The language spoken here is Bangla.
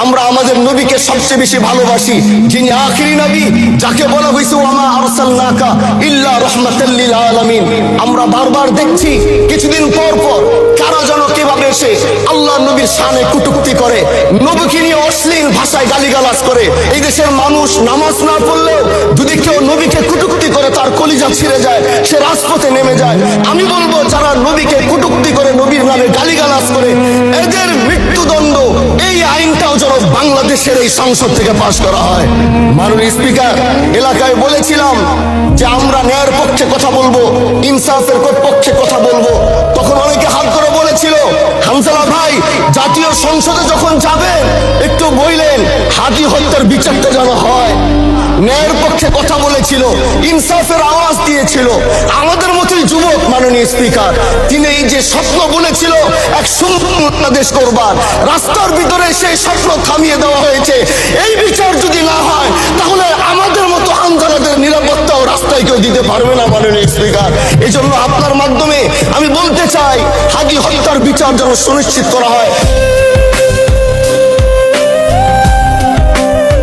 আমরা আমাদের নবীকে সবচেয়ে বেশি ভালোবাসি, যিনি আখিরি নবী, যাকে বলা হয়েছে ওয়ামা আরসালনাকা ইল্লা রাহমাতাল লিল আলামিন। আমরা বারবার দেখছি কিছুদিন পর পর কারা যেন কিভাবে এসে আল্লাহ নবীর শানে কটূক্তি করে, নবীকে নিয়ে অশ্লীল ভাষায় গালিগালাজ করে। এই দেশের মানুষ নামাজ না পড়লেও যদি কেউ নবীকে কটূক্তি করে তার কলিজা ছিঁড়ে যায়, সে রাজপথে নেমে যায়। আমি বলবো যারা নবীকে কটূক্তি করে, নবীর নামে গালিগালাজ করে, এদের মৃত্যুদণ্ড, এই আইনটাও যেন বাংলাদেশের এই সংসদ থেকে পাশ করা হয়। মাননীয় স্পিকার, এলাকায় বলেছিলাম যে আমরা ন্যায়ের পক্ষে কথা বলবো, ইনসাফের পক্ষে কথা বলবো। তখন অনেকে হাত করে বলেছিল, হামসালা ভাই জাতীয় সংসদে যখন যাবেন একটু বললেন হাতি হত্যার বিচারটা যেন হয়। ন্যায়ের পক্ষে কথা বলেছিল, ইনসাফের আওয়াজ দিয়েছিল। আমাদের মতোই যুবক মাননীয় স্পিকার, তিনি এই যে স্বপ্ন বলেছিল এক সুন্দর বাংলাদেশ করবার, রাস্তার ভিতরে সেই স্বপ্ন থামিয়ে দেওয়া হয়েছে। এই বিচার যদি না হয় তাহলে আমাদের মতো আন্দোলনের নিরাপত্তাও রাস্তায় কেউ দিতে পারবে না মাননীয় স্পিকার। এই জন্য আপনার মাধ্যমে আমি বলতে চাই, হাদি হত্যার বিচার যেন সুনিশ্চিত করা হয়।